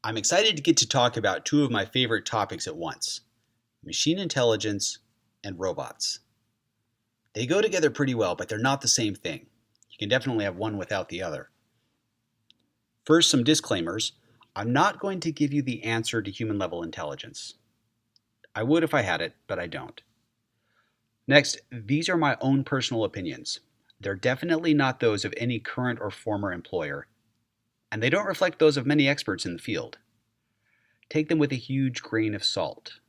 I'm excited to get to talk about two of my favorite topics at once, machine intelligence and robots. They go together pretty well, but they're not the same thing. You can definitely have one without the other. First, some disclaimers. I'm not going to give you the answer to human level intelligence. I would if I had it, but I don't. Next, these are my own personal opinions. They're definitely not those of any current or former employer, and they don't reflect those of many experts in the field. Take them with a huge grain of salt.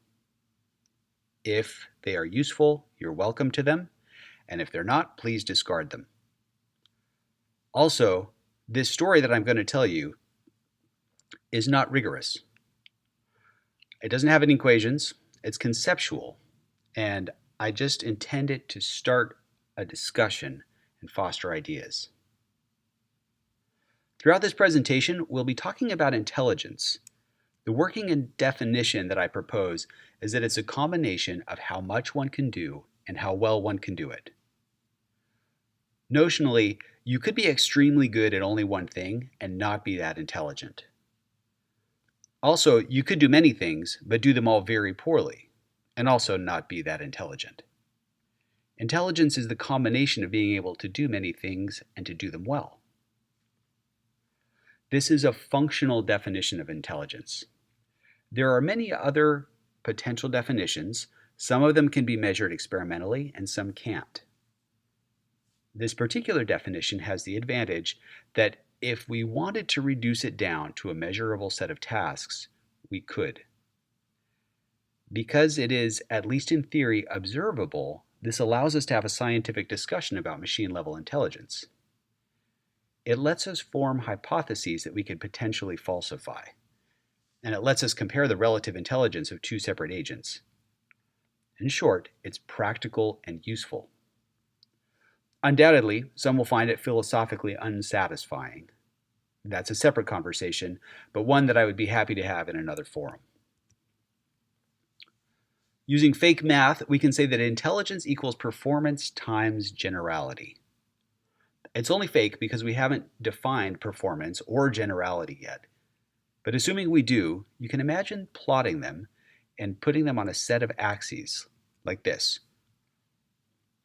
If they are useful, you're welcome to them, and if they're not, please discard them. Also, this story that I'm going to tell you is not rigorous. It doesn't have any equations, it's conceptual, and I just intend it to start a discussion and foster ideas. Throughout this presentation, we'll be talking about intelligence. The working definition that I propose is that it's a combination of how much one can do and how well one can do it. Notionally, you could be extremely good at only one thing and not be that intelligent. Also, you could do many things, but do them all very poorly, and also not be that intelligent. Intelligence is the combination of being able to do many things and to do them well. This is a functional definition of intelligence. There are many other potential definitions. Some of them can be measured experimentally and some can't. This particular definition has the advantage that if we wanted to reduce it down to a measurable set of tasks, we could. Because it is, at least in theory, observable, this allows us to have a scientific discussion about machine-level intelligence. It lets us form hypotheses that we could potentially falsify, and it lets us compare the relative intelligence of two separate agents. In short, it's practical and useful. Undoubtedly, some will find it philosophically unsatisfying. That's a separate conversation, but one that I would be happy to have in another forum. Using fake math, we can say that intelligence equals performance times generality. It's only fake because we haven't defined performance or generality yet. But assuming we do, you can imagine plotting them and putting them on a set of axes, like this.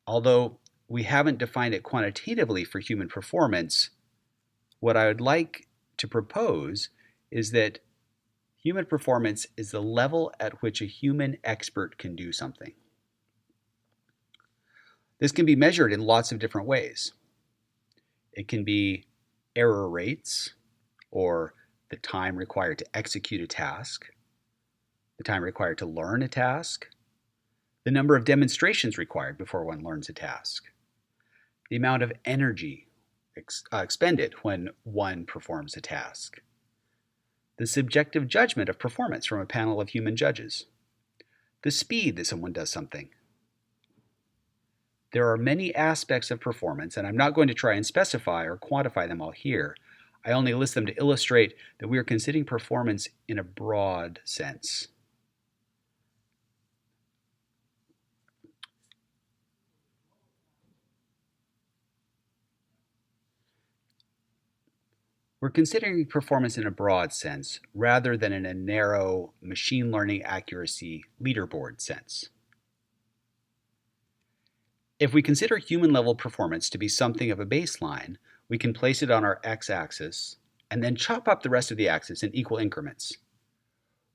Although we haven't defined it quantitatively for human performance, what I would like to propose is that human performance is the level at which a human expert can do something. This can be measured in lots of different ways. It can be error rates, or the time required to execute a task, the time required to learn a task, the number of demonstrations required before one learns a task, the amount of energy expended when one performs a task, the subjective judgment of performance from a panel of human judges, the speed that someone does something. There are many aspects of performance, and I'm not going to try and specify or quantify them all here. I only list them to illustrate that we are considering performance in a broad sense. We're considering performance in a broad sense rather than in a narrow machine learning accuracy leaderboard sense. If we consider human level performance to be something of a baseline, we can place it on our x-axis and then chop up the rest of the axis in equal increments.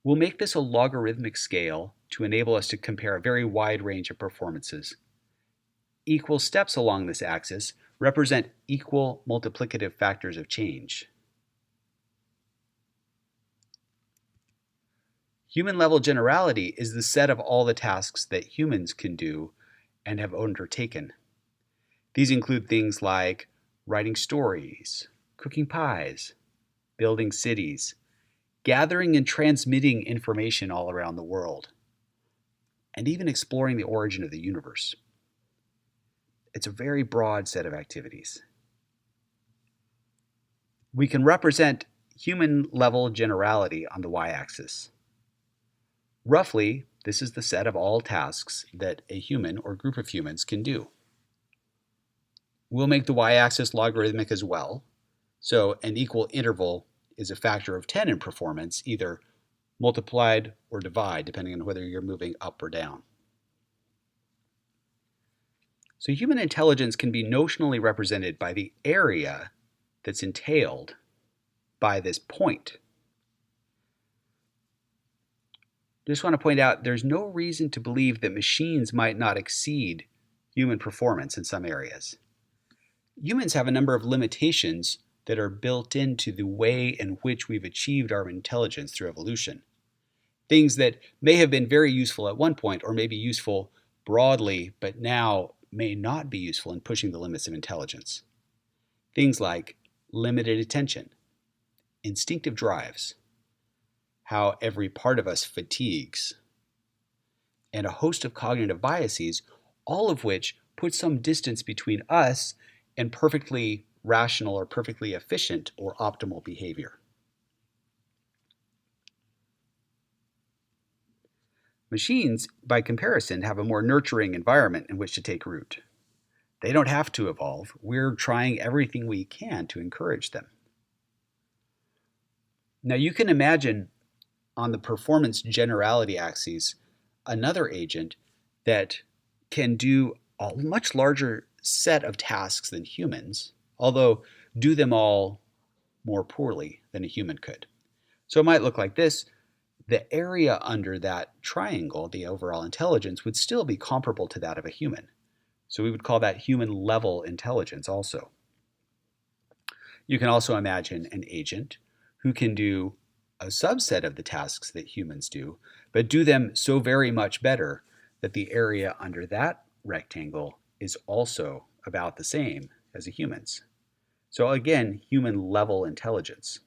We'll make this a logarithmic scale to enable us to compare a very wide range of performances. Equal steps along this axis represent equal multiplicative factors of change. Human-level generality is the set of all the tasks that humans can do and have undertaken. These include things like writing stories, cooking pies, building cities, gathering and transmitting information all around the world, and even exploring the origin of the universe. It's a very broad set of activities. We can represent human-level generality on the y-axis. Roughly, this is the set of all tasks that a human or group of humans can do. We'll make the y-axis logarithmic as well, so an equal interval is a factor of 10 in performance, either multiplied or divide, depending on whether you're moving up or down. So human intelligence can be notionally represented by the area that's entailed by this point. Just want to point out there's no reason to believe that machines might not exceed human performance in some areas. Humans have a number of limitations that are built into the way in which we've achieved our intelligence through evolution. Things that may have been very useful at one point or may be useful broadly, but now may not be useful in pushing the limits of intelligence. Things like limited attention, instinctive drives, how every part of us fatigues, and a host of cognitive biases, all of which put some distance between us and perfectly rational or perfectly efficient or optimal behavior. Machines, by comparison, have a more nurturing environment in which to take root. They don't have to evolve. We're trying everything we can to encourage them. Now you can imagine on the performance generality axis another agent that can do a much larger set of tasks than humans, although do them all more poorly than a human could. So it might look like this. The area under that triangle, the overall intelligence, would still be comparable to that of a human. So we would call that human level intelligence also. You can also imagine an agent who can do a subset of the tasks that humans do, but do them so very much better that the area under that rectangle is also about the same as a human's. So again, human level intelligence.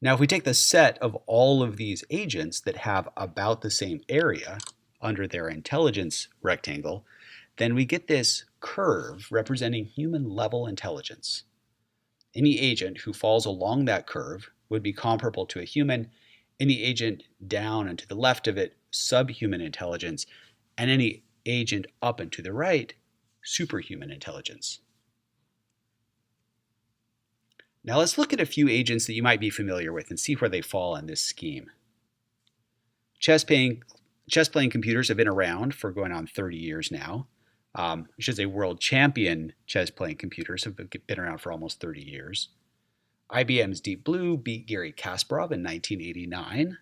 Now, if we take the set of all of these agents that have about the same area under their intelligence rectangle, then we get this curve representing human level intelligence. Any agent who falls along that curve would be comparable to a human. Any agent down and to the left of it, subhuman intelligence, and any agent up and to the right, superhuman intelligence. Now let's look at a few agents that you might be familiar with and see where they fall in this scheme. Chess-playing computers have been around for going on 30 years now. I should say world champion chess-playing computers have been around for almost 30 years. IBM's Deep Blue beat Garry Kasparov in 1989.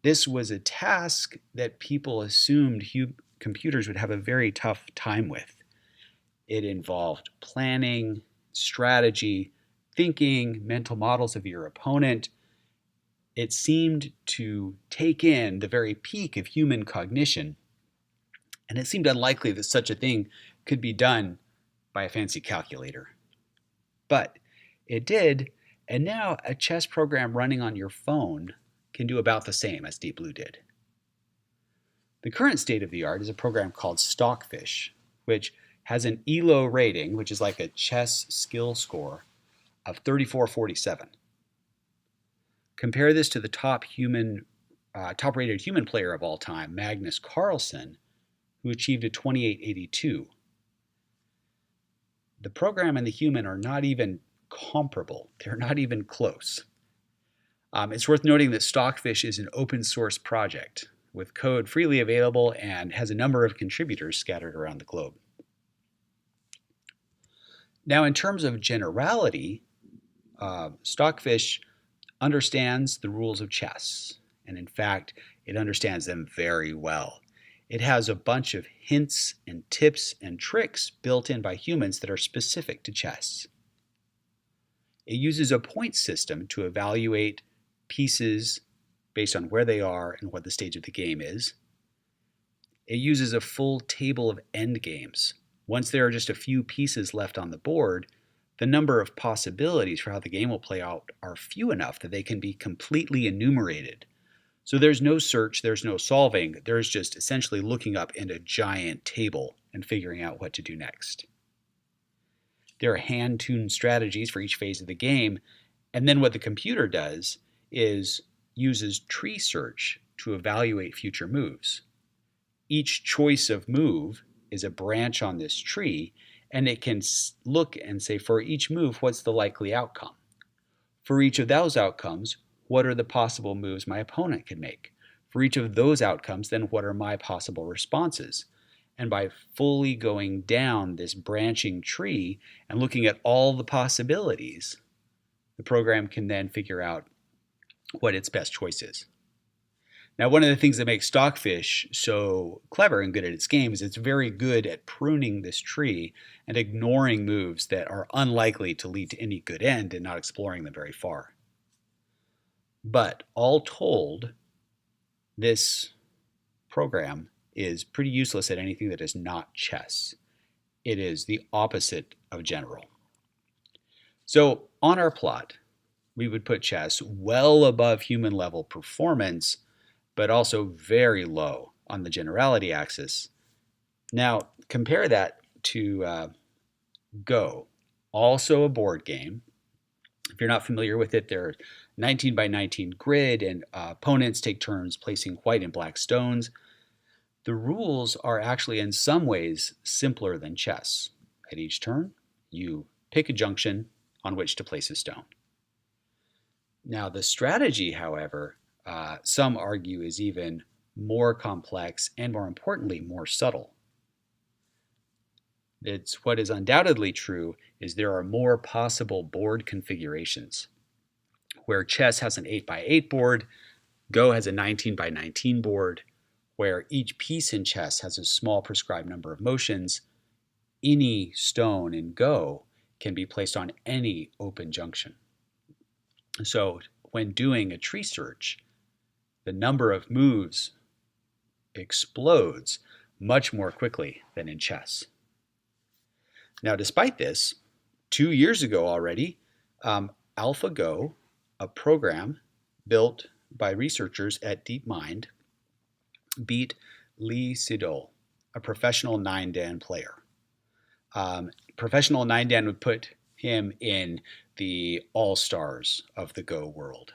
This was a task that people assumed computers would have a very tough time with. It involved planning, strategy, thinking, mental models of your opponent. It seemed to take in the very peak of human cognition, and it seemed unlikely that such a thing could be done by a fancy calculator. But it did, and now a chess program running on your phone can do about the same as Deep Blue did. The current state of the art is a program called Stockfish, which has an ELO rating, which is like a chess skill score, of 3447. Compare this to the top-rated human player of all time, Magnus Carlsen, who achieved a 2882. The program and the human are not even comparable. They're not even close. It's worth noting that Stockfish is an open source project with code freely available and has a number of contributors scattered around the globe. Now, in terms of generality, Stockfish understands the rules of chess, and in fact, it understands them very well. It has a bunch of hints and tips and tricks built in by humans that are specific to chess. It uses a point system to evaluate pieces based on where they are and what the stage of the game is. It uses a full table of endgames. Once there are just a few pieces left on the board, the number of possibilities for how the game will play out are few enough that they can be completely enumerated. So there's no search, there's no solving, there's just essentially looking up in a giant table and figuring out what to do next. There are hand-tuned strategies for each phase of the game, and then what the computer does is uses tree search to evaluate future moves. Each choice of move is a branch on this tree, and it can look and say, for each move, what's the likely outcome? For each of those outcomes, what are the possible moves my opponent can make? For each of those outcomes, then what are my possible responses? And by fully going down this branching tree and looking at all the possibilities, the program can then figure out what its best choice is. Now, one of the things that makes Stockfish so clever and good at its game is it's very good at pruning this tree and ignoring moves that are unlikely to lead to any good end and not exploring them very far. But all told, this program is pretty useless at anything that is not chess. It is the opposite of general. So on our plot, we would put chess well above human level performance, but also very low on the generality axis. Now, compare that to Go, also a board game. If you're not familiar with it, there are 19 by 19 grid, and opponents take turns placing white and black stones. The rules are actually in some ways simpler than chess. At each turn, you pick a junction on which to place a stone. Now, the strategy, however, some argue is even more complex and, more importantly, more subtle. It's what is undoubtedly true is there are more possible board configurations. Where chess has an 8 by 8 board, Go has a 19 by 19 board. Where each piece in chess has a small prescribed number of motions, any stone in Go can be placed on any open junction. So when doing a tree search, the number of moves explodes much more quickly than in chess. Now, despite this, 2 years ago already, AlphaGo, a program built by researchers at DeepMind, beat Lee Sedol, a professional 9-dan player. Professional 9-dan would put him in the all-stars of the Go world.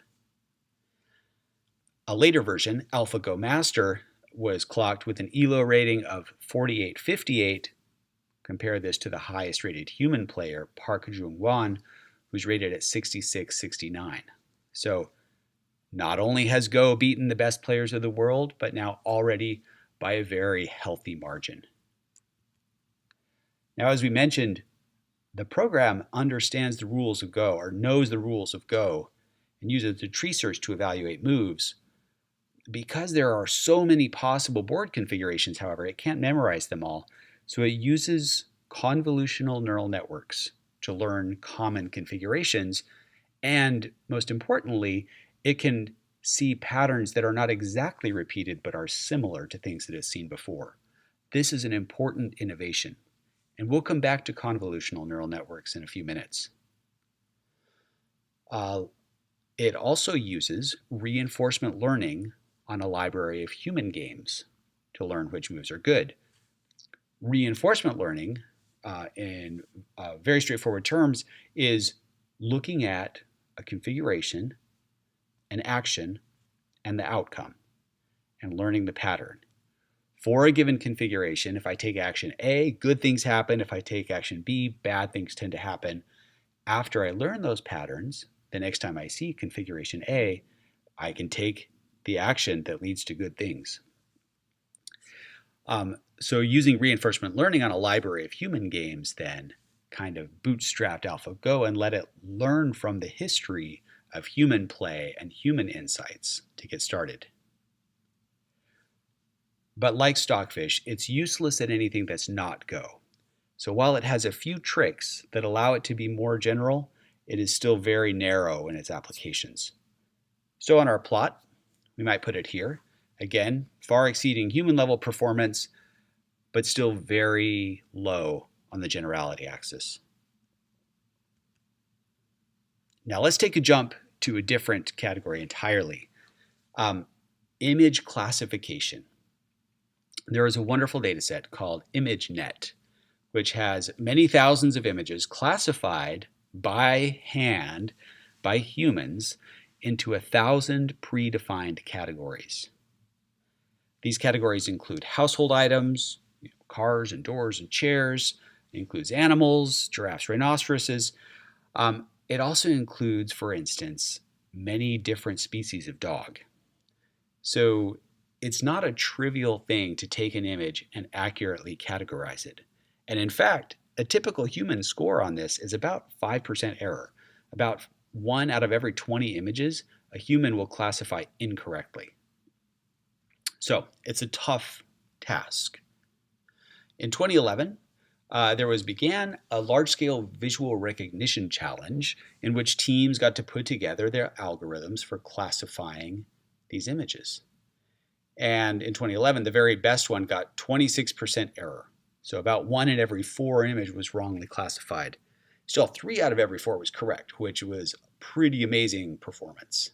A later version, AlphaGo Master, was clocked with an ELO rating of 4858. Compare this to the highest rated human player, Park Jung-won, who's rated at 6669. So not only has Go beaten the best players of the world, but now already by a very healthy margin. Now, as we mentioned, the program understands the rules of Go, or knows the rules of Go, and uses the tree search to evaluate moves. Because there are so many possible board configurations, however, it can't memorize them all, so it uses convolutional neural networks to learn common configurations, and most importantly, it can see patterns that are not exactly repeated but are similar to things it has seen before. This is an important innovation, and we'll come back to convolutional neural networks in a few minutes. It also uses reinforcement learning on a library of human games to learn which moves are good. Reinforcement learning, in very straightforward terms, is looking at a configuration, an action, and the outcome, and learning the pattern. For a given configuration, if I take action A, good things happen. If I take action B, bad things tend to happen. After I learn those patterns, the next time I see configuration A, I can take the action that leads to good things. So using reinforcement learning on a library of human games then kind of bootstrapped AlphaGo and let it learn from the history of human play and human insights to get started. But like Stockfish, it's useless at anything that's not Go. So while it has a few tricks that allow it to be more general, it is still very narrow in its applications. So on our plot, we might put it here. Again, far exceeding human level performance, but still very low on the generality axis. Now let's take a jump to a different category entirely. Image classification. There is a wonderful data set called ImageNet, which has many thousands of images classified by hand by humans into 1,000 predefined categories. These categories include household items, cars and doors and chairs. It includes animals, giraffes, rhinoceroses. It also includes, for instance, many different species of dog. So it's not a trivial thing to take an image and accurately categorize it. And in fact, a typical human score on this is about 5% error. About 1 out of every 20 images, a human will classify incorrectly. So it's a tough task. In 2011, there began a large-scale visual recognition challenge in which teams got to put together their algorithms for classifying these images. And in 2011, the very best one got 26% error. So about 1 in every 4 image was wrongly classified. Still, 3 out of every 4 was correct, which was pretty amazing performance.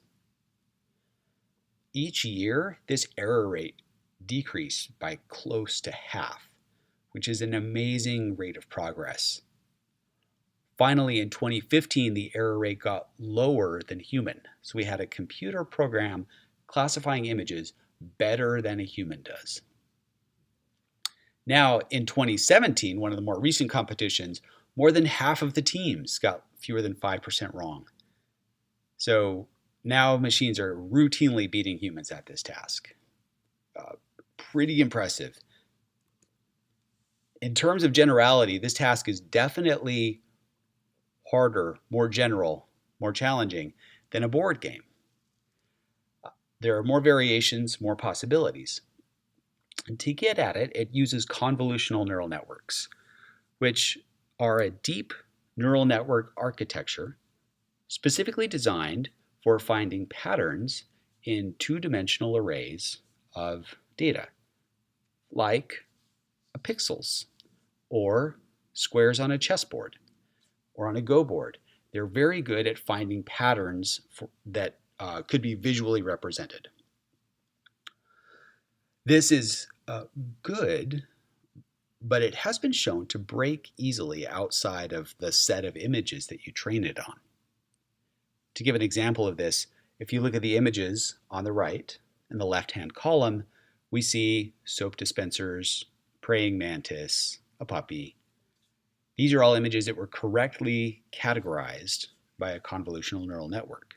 Each year, this error rate decreased by close to half, which is an amazing rate of progress. Finally, in 2015, the error rate got lower than human. So we had a computer program classifying images better than a human does. Now, in 2017, one of the more recent competitions, more than half of the teams got fewer than 5% wrong. So now machines are routinely beating humans at this task. Pretty impressive. In terms of generality, this task is definitely harder, more general, more challenging than a board game. There are more variations, more possibilities. And to get at it, it uses convolutional neural networks, which are a deep neural network architecture specifically designed for finding patterns in two-dimensional arrays of data, like pixels or squares on a chessboard or on a Go board. They're very good at finding patterns that could be visually represented. This is good, but it has been shown to break easily outside of the set of images that you train it on. To give an example of this, if you look at the images on the right in the left-hand column, we see soap dispensers, praying mantis, a puppy. These are all images that were correctly categorized by a convolutional neural network.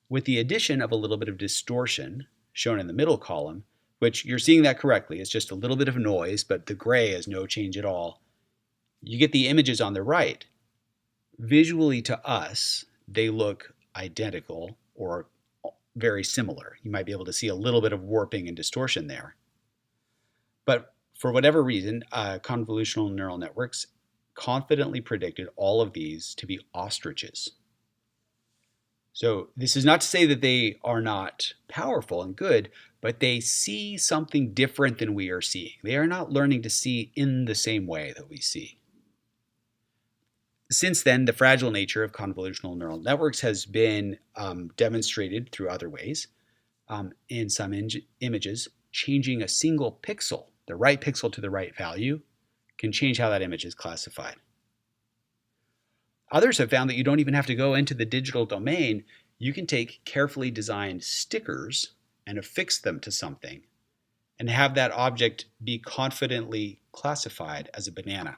With the addition of a little bit of distortion, shown in the middle column, which you're seeing that correctly, it's just a little bit of noise, but the gray is no change at all. You get the images on the right. Visually to us, they look identical or very similar. You might be able to see a little bit of warping and distortion there. But for whatever reason, convolutional neural networks confidently predicted all of these to be ostriches. So this is not to say that they are not powerful and good, but they see something different than we are seeing. They are not learning to see in the same way that we see. Since then, the fragile nature of convolutional neural networks has been demonstrated through other ways. In some images, changing a single pixel, the right pixel to the right value, can change how that image is classified. Others have found that you don't even have to go into the digital domain. You can take carefully designed stickers and affix them to something and have that object be confidently classified as a banana,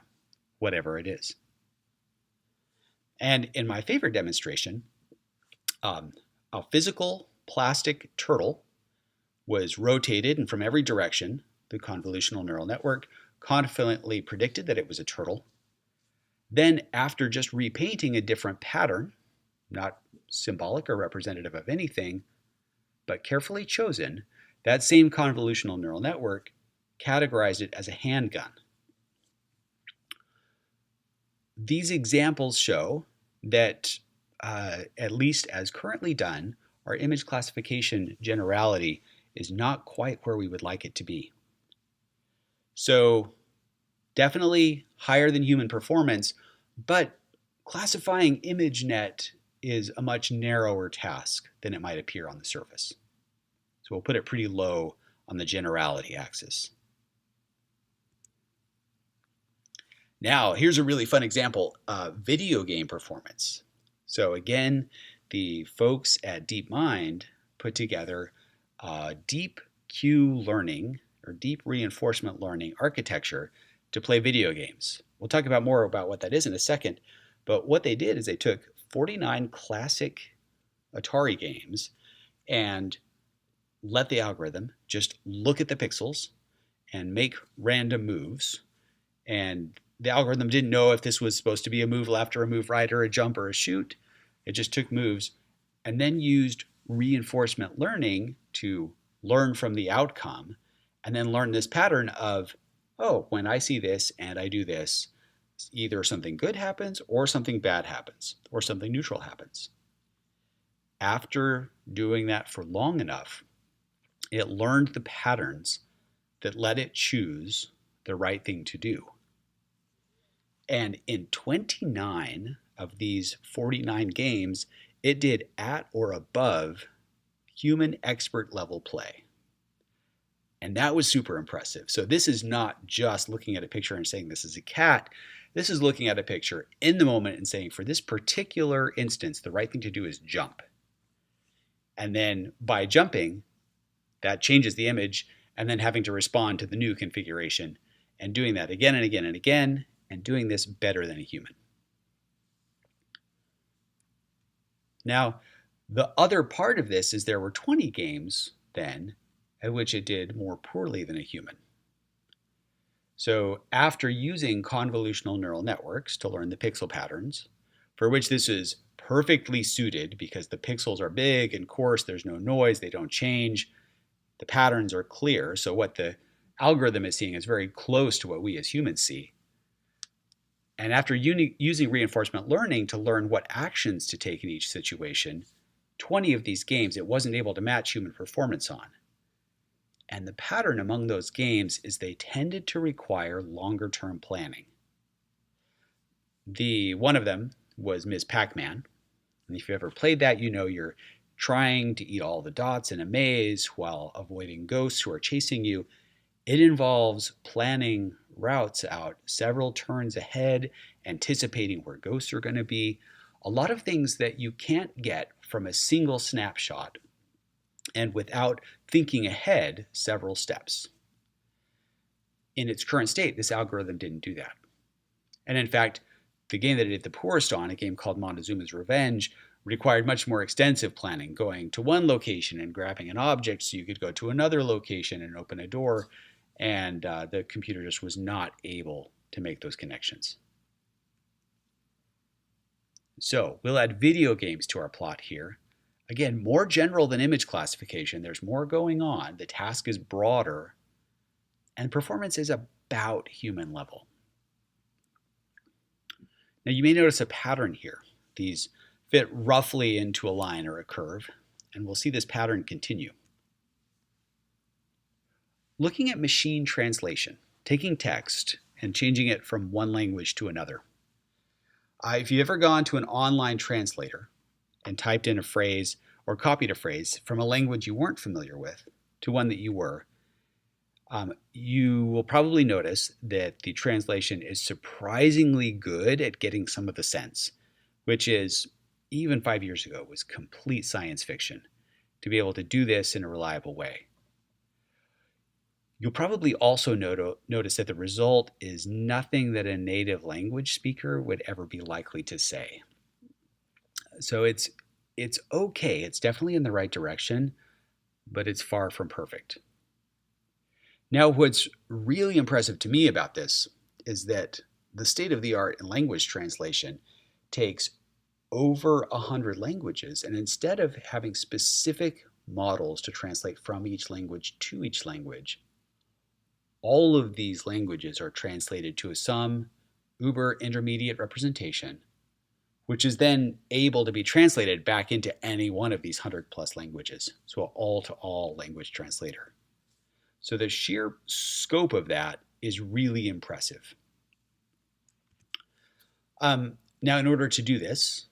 whatever it is. And in my favorite demonstration, a physical plastic turtle was rotated, and from every direction, the convolutional neural network confidently predicted that it was a turtle. Then, after just repainting a different pattern, not symbolic or representative of anything, but carefully chosen, that same convolutional neural network categorized it as a handgun. These examples show that, at least as currently done, our image classification generality is not quite where we would like it to be. So, definitely higher than human performance, but classifying ImageNet is a much narrower task than it might appear on the surface. So we'll put it pretty low on the generality axis. Now, here's a really fun example, video game performance. So again, the folks at DeepMind put together deep Q learning or deep reinforcement learning architecture to play video games. We'll talk about more about what that is in a second, But what they did is they took 49 classic Atari games and let the algorithm just look at the pixels and make random moves. And the algorithm didn't know if this was supposed to be a move left or a move right or a jump or a shoot. It just took moves and then used reinforcement learning to learn from the outcome and then learn this pattern of, oh, when I see this and I do this, either something good happens or something bad happens or something neutral happens. After doing that for long enough, it learned the patterns that let it choose the right thing to do. And in 29 of these 49 games, it did at or above human expert level play. And that was super impressive. So this is not just looking at a picture and saying this is a cat. This is looking at a picture in the moment and saying, for this particular instance, the right thing to do is jump. And then by jumping, that changes the image and then having to respond to the new configuration and doing that again and again and again and doing this better than a human. Now, the other part of this is there were 20 games then at which it did more poorly than a human. So after using convolutional neural networks to learn the pixel patterns, for which this is perfectly suited because the pixels are big and coarse, there's no noise, they don't change, the patterns are clear, so what the algorithm is seeing is very close to what we as humans see. And after using reinforcement learning to learn what actions to take in each situation, 20 of these games it wasn't able to match human performance on. And the pattern among those games is they tended to require longer term planning. One of them was Ms. Pac-Man. And if you've ever played that, you know you're trying to eat all the dots in a maze while avoiding ghosts who are chasing you. It involves planning routes out several turns ahead, anticipating where ghosts are going to be. A lot of things that you can't get from a single snapshot and without thinking ahead several steps. In its current state, this algorithm didn't do that. And in fact, the game that it did the poorest on, a game called Montezuma's Revenge, required much more extensive planning, going to one location and grabbing an object so you could go to another location and open a door, and the computer just was not able to make those connections. So we'll add video games to our plot here. Again, more general than image classification. There's more going on. The task is broader, and performance is about human level. Now you may notice a pattern here. These fit roughly into a line or a curve, and we'll see this pattern continue. Looking at machine translation, taking text and changing it from one language to another. If you've ever gone to an online translator and typed in a phrase or copied a phrase from a language you weren't familiar with to one that you were, you will probably notice that the translation is surprisingly good at getting some of the sense, which is, even 5 years ago, was complete science fiction to be able to do this in a reliable way. You'll probably also notice that the result is nothing that a native language speaker would ever be likely to say. So it's okay, it's definitely in the right direction, but it's far from perfect. Now, what's really impressive to me about this is that the state of the art in language translation takes over 100 languages, and instead of having specific models to translate from each language to each language, all of these languages are translated to some uber intermediate representation, which is then able to be translated back into any one of these 100 plus languages. So an all-to-all language translator. So the sheer scope of that is really impressive. Now, in order to do this,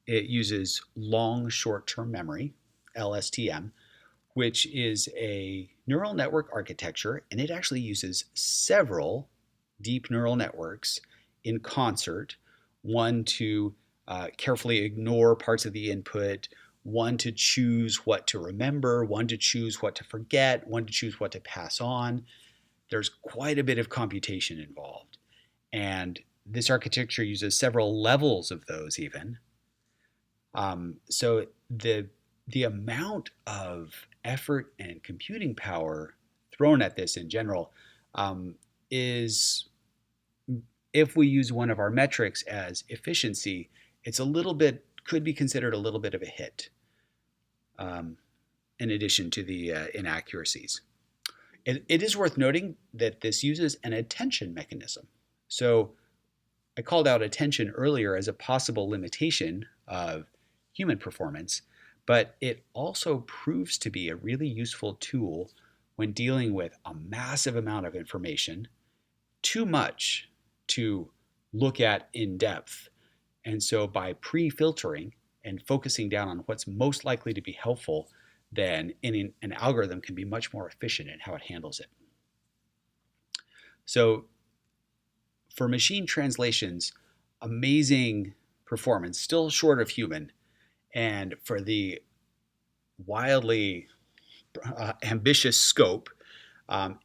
it uses long short-term memory, LSTM, which is a neural network architecture, and it actually uses several deep neural networks in concert, one to carefully ignore parts of the input, one to choose what to remember, one to choose what to forget, one to choose what to pass on. There's quite a bit of computation involved. And This architecture uses several levels of those even. So the amount of effort and computing power thrown at this in general is, if we use one of our metrics as efficiency, it's a little bit, could be considered a little bit of a hit, in addition to the inaccuracies. It is worth noting that this uses an attention mechanism. So I called out attention earlier as a possible limitation of human performance, but it also proves to be a really useful tool when dealing with a massive amount of information, too much to look at in depth. And so by pre-filtering and focusing down on what's most likely to be helpful, then an algorithm can be much more efficient in how it handles it. So for machine translations, amazing performance, still short of human. And for the wildly ambitious scope,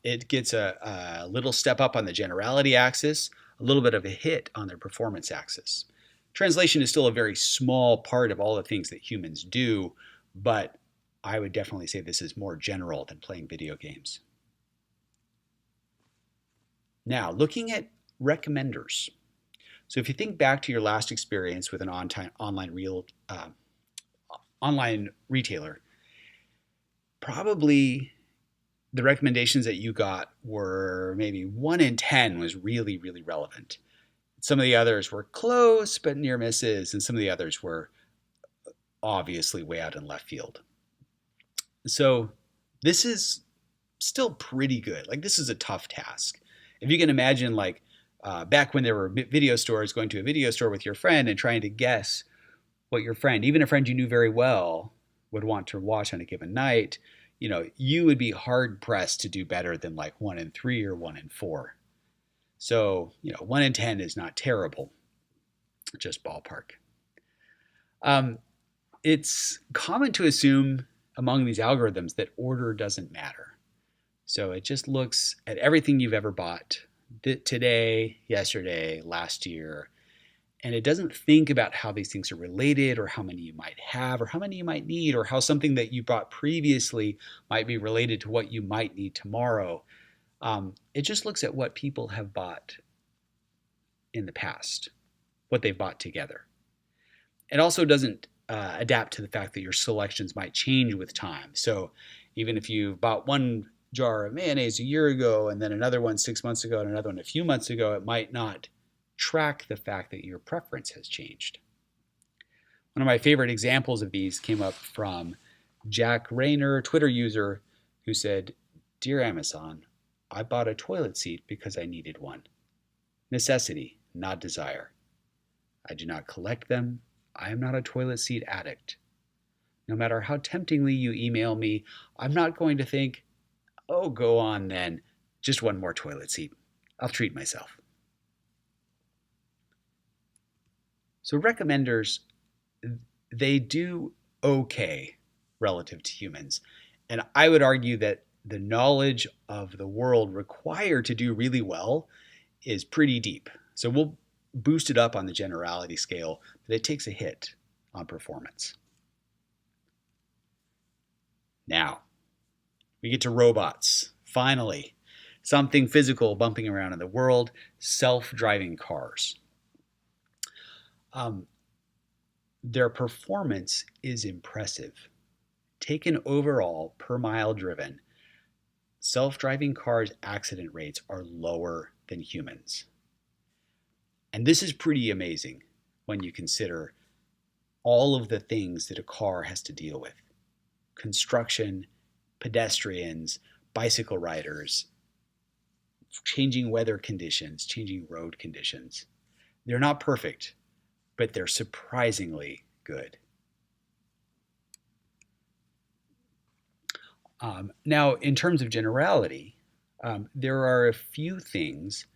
it gets a little step up on the generality axis, a little bit of a hit on their performance axis. Translation is still a very small part of all the things that humans do, but I would definitely say this is more general than playing video games. Now, looking at recommenders. So if you think back to your last experience with an online retailer, probably the recommendations that you got were maybe 1 in 10 was really, really relevant. Some of the others were close but near misses, and some of the others were obviously way out in left field. So this is still pretty good. Like, this is a tough task. If you can imagine, like, back when there were video stores, going to a video store with your friend and trying to guess what your friend, even a friend you knew very well, would want to watch on a given night, you would be hard pressed to do better than like 1 in 3 or 1 in 4. So, 1 in 10 is not terrible, just ballpark. It's common to assume among these algorithms that order doesn't matter. So it just looks at everything you've ever bought today, yesterday, last year, and it doesn't think about how these things are related, or how many you might have, or how many you might need, or how something that you bought previously might be related to what you might need tomorrow. It just looks at what people have bought in the past, what they've bought together. It also doesn't adapt to the fact that your selections might change with time. So even if you bought one jar of mayonnaise a year ago, and then another one 6 months ago, and another one a few months ago, it might not track the fact that your preference has changed. One of my favorite examples of these came up from Jack Rayner, Twitter user, who said, "Dear Amazon, I bought a toilet seat because I needed one. Necessity, not desire. I do not collect them. I am not a toilet seat addict. No matter how temptingly you email me, I'm not going to think, oh, go on then, just one more toilet seat. I'll treat myself." So recommenders, they do okay relative to humans. And I would argue that the knowledge of the world required to do really well is pretty deep. So we'll boost it up on the generality scale, but it takes a hit on performance. Now, we get to robots. Finally, something physical bumping around in the world, self-driving cars. Their performance is impressive. Taken overall per mile driven, self-driving cars' accident rates are lower than humans. And this is pretty amazing when you consider all of the things that a car has to deal with. Construction, pedestrians, bicycle riders, changing weather conditions, changing road conditions. They're not perfect, but they're surprisingly good. Now, in terms of generality, there are a few things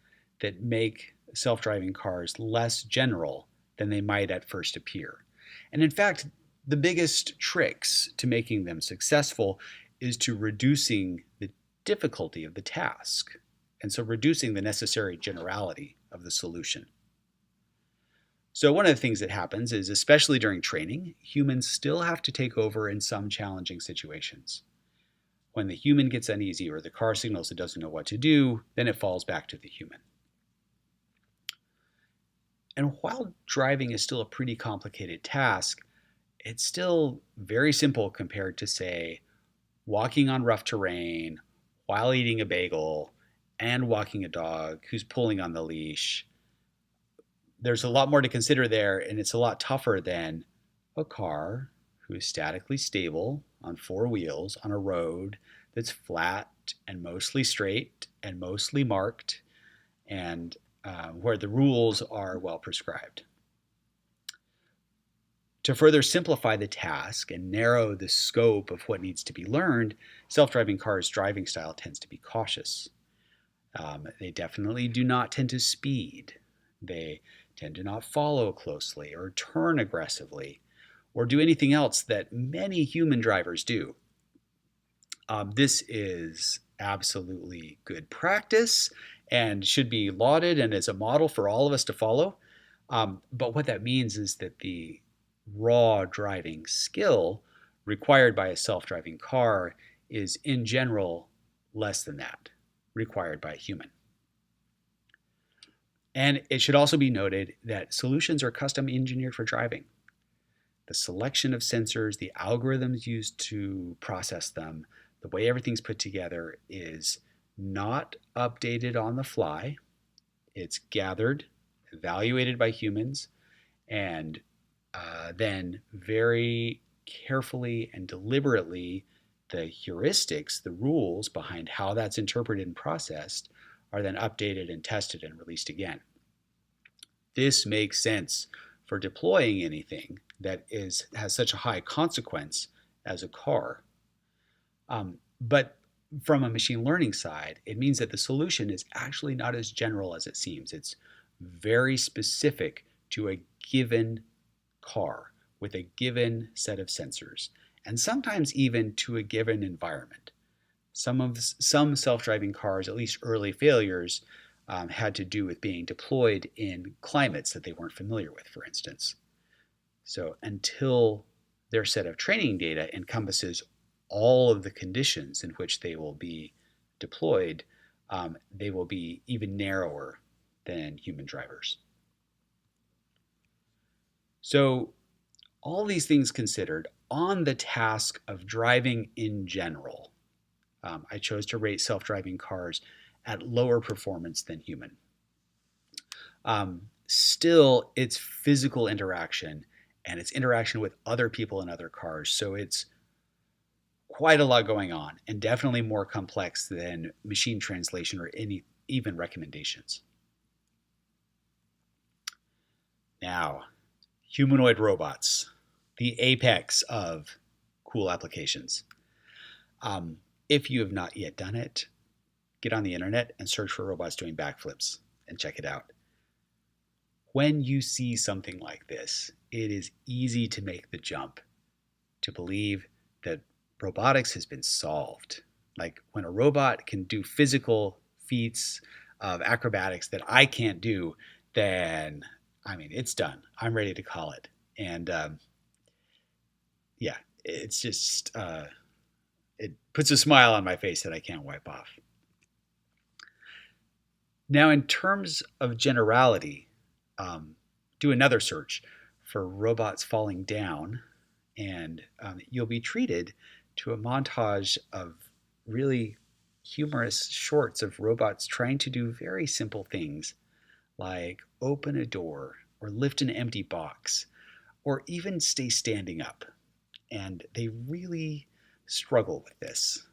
that make self-driving cars less general than they might at first appear. And in fact, the biggest tricks to making them successful is to reducing the difficulty of the task, and so reducing the necessary generality of the solution. So one of the things that happens is, especially during training, humans still have to take over in some challenging situations. When the human gets uneasy or the car signals it doesn't know what to do, then it falls back to the human. And while driving is still a pretty complicated task, it's still very simple compared to, say, walking on rough terrain while eating a bagel and walking a dog who's pulling on the leash. There's a lot more to consider there, and it's a lot tougher than a car who is statically stable on four wheels on a road that's flat and mostly straight and mostly marked, and where the rules are well prescribed. To further simplify the task and narrow the scope of what needs to be learned, self-driving cars' driving style tends to be cautious. They definitely do not tend to speed. They tend to not follow closely or turn aggressively or do anything else that many human drivers do. This is absolutely good practice and should be lauded and is a model for all of us to follow. But what that means is that the raw driving skill required by a self-driving car is in general less than that required by a human. And it should also be noted that solutions are custom engineered for driving. The selection of sensors, the algorithms used to process them, the way everything's put together is not updated on the fly. It's gathered, evaluated by humans, and then very carefully and deliberately, the heuristics, the rules behind how that's interpreted and processed, are then updated and tested and released again. This makes sense for deploying anything that has such a high consequence as a car. But from a machine learning side, it means that the solution is actually not as general as it seems. It's very specific to a given car with a given set of sensors, and sometimes even to a given environment. Some self-driving cars, at least early failures, had to do with being deployed in climates that they weren't familiar with, for instance. So until their set of training data encompasses all of the conditions in which they will be deployed, they will be even narrower than human drivers. So all these things considered, on the task of driving in general, I chose to rate self-driving cars at lower performance than human. Still, it's physical interaction and it's interaction with other people and other cars. So it's quite a lot going on and definitely more complex than machine translation or even recommendations. Now, humanoid robots, the apex of cool applications. If you have not yet done it, get on the internet and search for robots doing backflips and check it out. When you see something like this, it is easy to make the jump to believe that robotics has been solved. Like when a robot can do physical feats of acrobatics that I can't do, then, I mean, it's done. I'm ready to call it. And yeah, it's just, it puts a smile on my face that I can't wipe off. Now, in terms of generality, do another search for robots falling down, and you'll be treated to a montage of really humorous shorts of robots trying to do very simple things like open a door or lift an empty box or even stay standing up. And they really struggle with this.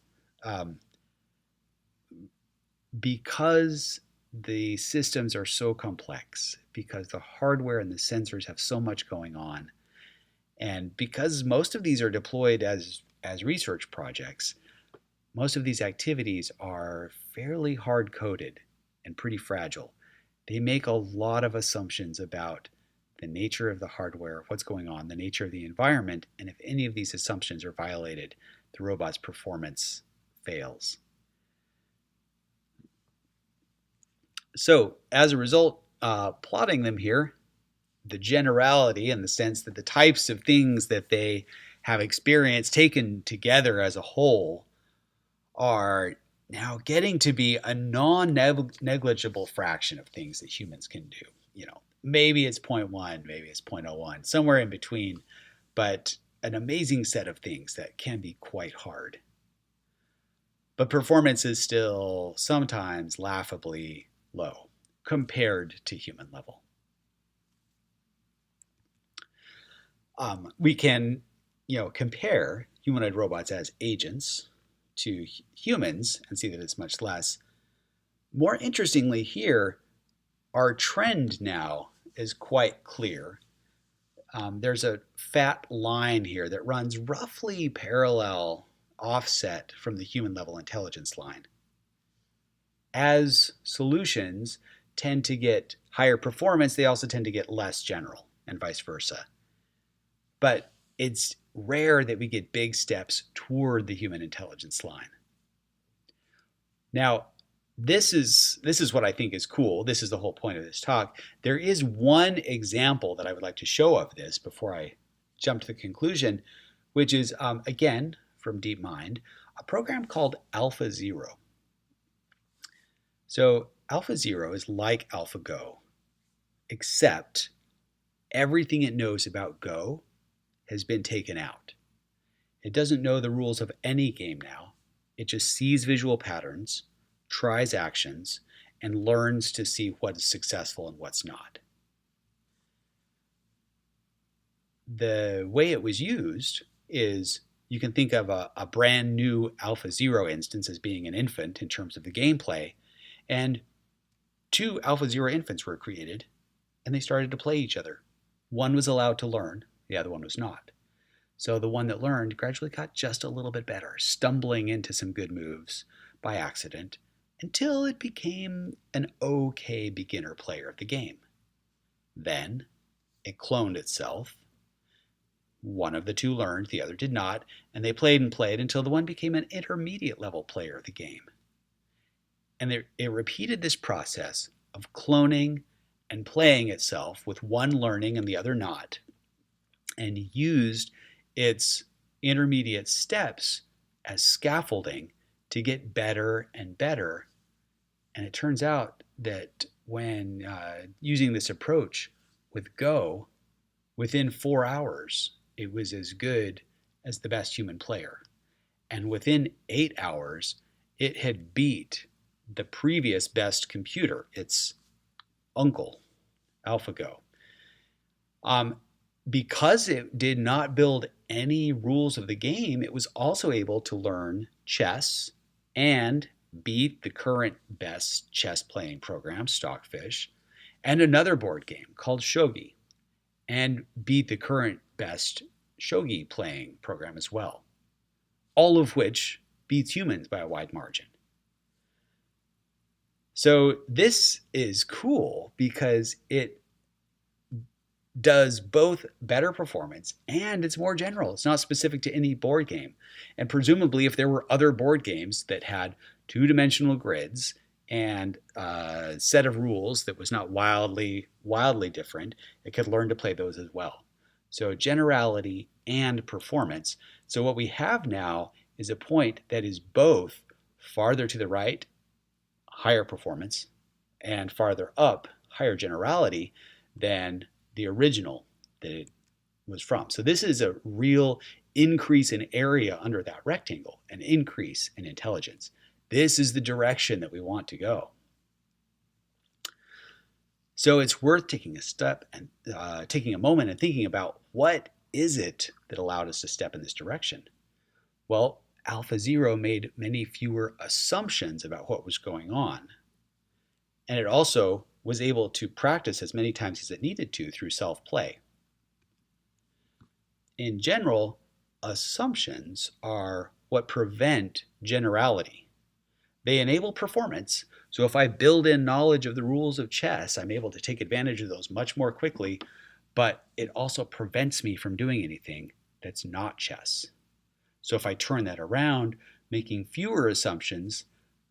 Because the systems are so complex, because the hardware and the sensors have so much going on, and because most of these are deployed as research projects, most of these activities are fairly hard-coded and pretty fragile. They make a lot of assumptions about the nature of the hardware, what's going on, the nature of the environment, and if any of these assumptions are violated, the robot's performance fails. So as a result, plotting them here, the generality, in the sense that the types of things that they have experienced taken together as a whole are now getting to be a non-negligible fraction of things that humans can do. Maybe it's 0.1, maybe it's 0.01, somewhere in between, but an amazing set of things that can be quite hard. But performance is still sometimes laughably low compared to human level. We can, compare humanoid robots as agents to humans and see that it's much less. More interestingly here, our trend now is quite clear. There's a fat line here that runs roughly parallel offset from the human level intelligence line. As solutions tend to get higher performance, they also tend to get less general, and vice versa. But it's rare that we get big steps toward the human intelligence line. Now, this is what I think is cool. This is the whole point of this talk. There is one example that I would like to show of this before I jump to the conclusion, which is, again, from DeepMind, a program called AlphaZero. So AlphaZero is like AlphaGo, except everything it knows about Go has been taken out. It doesn't know the rules of any game now. It just sees visual patterns, tries actions, and learns to see what is successful and what's not. The way it was used is, you can think of a brand new AlphaZero instance as being an infant in terms of the gameplay, and 2 AlphaZero infants were created, and they started to play each other. One was allowed to learn, the other one was not. So the one that learned gradually got just a little bit better, stumbling into some good moves by accident, until it became an okay beginner player of the game. Then it cloned itself. One of the 2 learned, the other did not, and they played and played until the one became an intermediate level player of the game. And it repeated this process of cloning and playing itself, with one learning and the other not, and used its intermediate steps as scaffolding to get better and better. And it turns out that when using this approach with Go, within 4 hours, it was as good as the best human player. And within 8 hours, it had beat the previous best computer, its uncle, AlphaGo. Because it did not build any rules of the game, it was also able to learn chess and beat the current best chess playing program, Stockfish, and another board game called Shogi, and beat the current best Shogi playing program as well, all of which beats humans by a wide margin. So this is cool because it does both better performance and it's more general. It's not specific to any board game. And presumably, if there were other board games that had 2-dimensional grids and a set of rules that was not wildly different, it could learn to play those as well. So generality and performance. So what we have now is a point that is both farther to the right, higher performance, and farther up, higher generality than the original that it was from. So this is a real increase in area under that rectangle, an increase in intelligence. This is the direction that we want to go. So it's worth taking a step and taking a moment and thinking about, what is it that allowed us to step in this direction? Well, AlphaZero made many fewer assumptions about what was going on. And it also was able to practice as many times as it needed to through self-play. In general, assumptions are what prevent generality. They enable performance. So if I build in knowledge of the rules of chess, I'm able to take advantage of those much more quickly, but it also prevents me from doing anything that's not chess. So if I turn that around, making fewer assumptions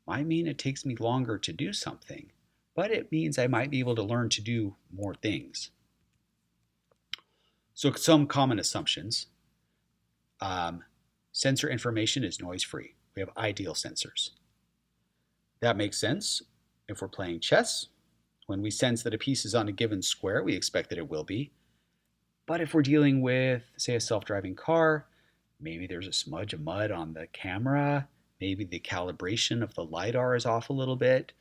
might mean it takes me longer to do something, but it means I might be able to learn to do more things. So some common assumptions. Sensor information is noise-free. We have ideal sensors. That makes sense if we're playing chess. When we sense that a piece is on a given square, we expect that it will be. But if we're dealing with, say, a self-driving car, maybe there's a smudge of mud on the camera, maybe the calibration of the LiDAR is off a little bit,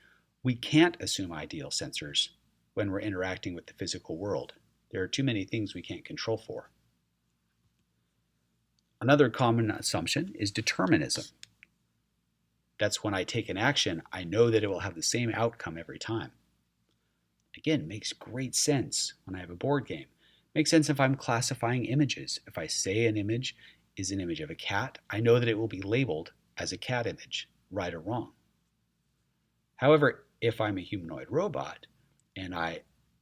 we can't assume ideal sensors when we're interacting with the physical world. There are too many things we can't control for. Another common assumption is determinism. That's when I take an action, I know that it will have the same outcome every time. Again, makes great sense when I have a board game. Makes sense if I'm classifying images. If I say an image is an image of a cat, I know that it will be labeled as a cat image, right or wrong. However, if I'm a humanoid robot and I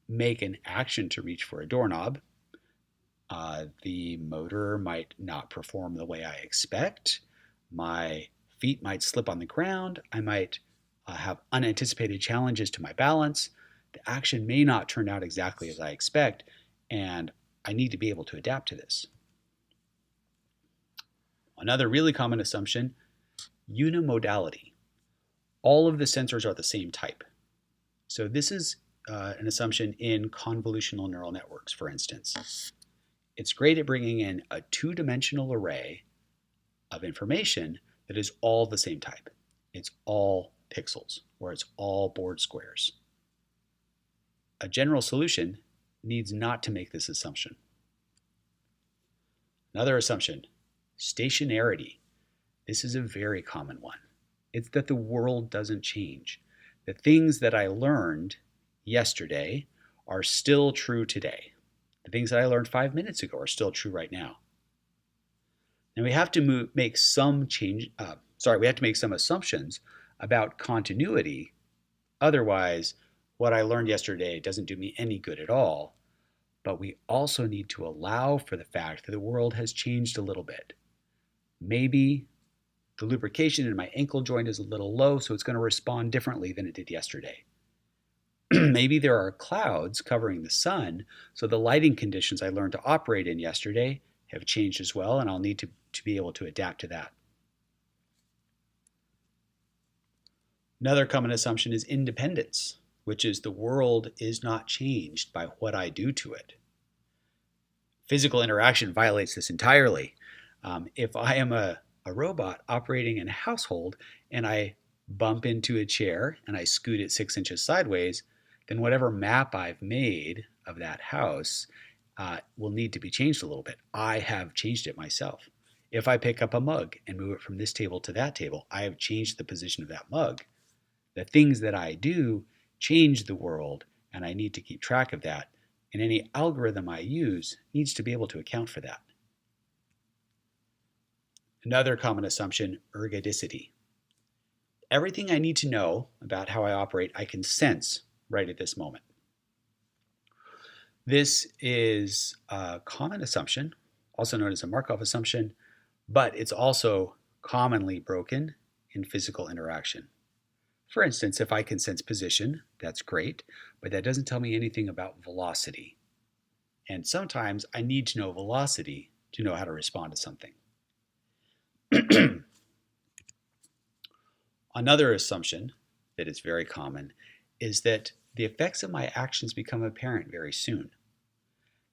make an action to reach for a doorknob, the motor might not perform the way I expect. My feet might slip on the ground. I might have unanticipated challenges to my balance. The action may not turn out exactly as I expect, and I need to be able to adapt to this. Another really common assumption, unimodality. All of the sensors are the same type. So this is an assumption in convolutional neural networks, for instance. It's great at bringing in a two-dimensional array of information that is all the same type. It's all pixels, or it's all board squares. A general solution needs not to make this assumption. Another assumption, stationarity. This is a very common one. It's that the world doesn't change. The things that I learned yesterday are still true today. The things that I learned 5 minutes ago are still true right now. Now we have to make some assumptions about continuity. Otherwise, what I learned yesterday doesn't do me any good at all. But we also need to allow for the fact that the world has changed a little bit. Maybe the lubrication in my ankle joint is a little low, so it's going to respond differently than it did yesterday. Maybe there are clouds covering the sun, so the lighting conditions I learned to operate in yesterday have changed as well, and I'll need to be able to adapt to that. Another common assumption is independence, which is the world is not changed by what I do to it. Physical interaction violates this entirely. If I am a robot operating in a household and I bump into a chair and I scoot it 6 inches sideways, then whatever map I've made of that house will need to be changed a little bit. I have changed it myself. If I pick up a mug and move it from this table to that table, I have changed the position of that mug. The things that I do change the world, and I need to keep track of that. And any algorithm I use needs to be able to account for that. Another common assumption, ergodicity. Everything I need to know about how I operate, I can sense right at this moment. This is a common assumption, also known as a Markov assumption, but it's also commonly broken in physical interaction. For instance, if I can sense position, that's great, but that doesn't tell me anything about velocity. And sometimes I need to know velocity to know how to respond to something. Another assumption that is very common is that the effects of my actions become apparent very soon.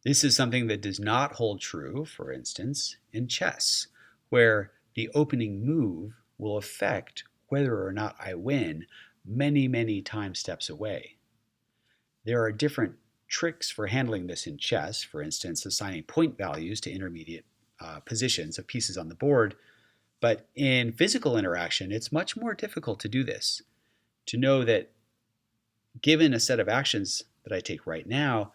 This is something that does not hold true, for instance, in chess, where the opening move will affect whether or not I win many, many time steps away. There are different tricks for handling this in chess, for instance, assigning point values to intermediate positions of pieces on the board. But in physical interaction, it's much more difficult to do this, to know that given a set of actions that I take right now,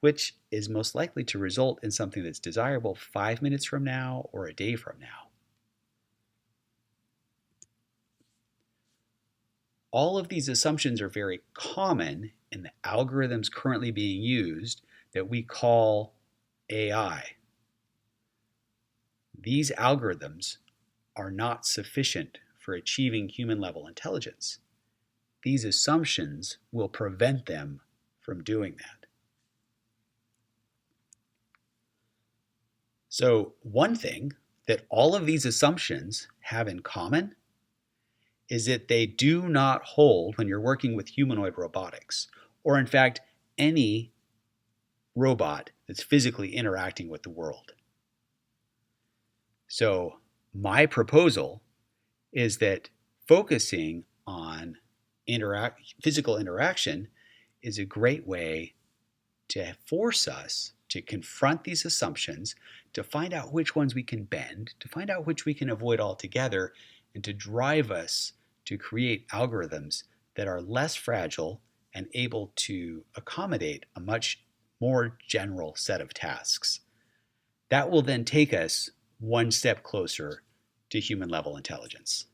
which is most likely to result in something that's desirable 5 minutes from now or a day from now. All of these assumptions are very common in the algorithms currently being used that we call AI. These algorithms are not sufficient for achieving human-level intelligence. These assumptions will prevent them from doing that. So one thing that all of these assumptions have in common is that they do not hold when you're working with humanoid robotics, or in fact, any robot that's physically interacting with the world. So my proposal is that focusing on physical interaction is a great way to force us to confront these assumptions, to find out which ones we can bend, to find out which we can avoid altogether, and to drive us to create algorithms that are less fragile and able to accommodate a much more general set of tasks. That will then take us one step closer to human level intelligence.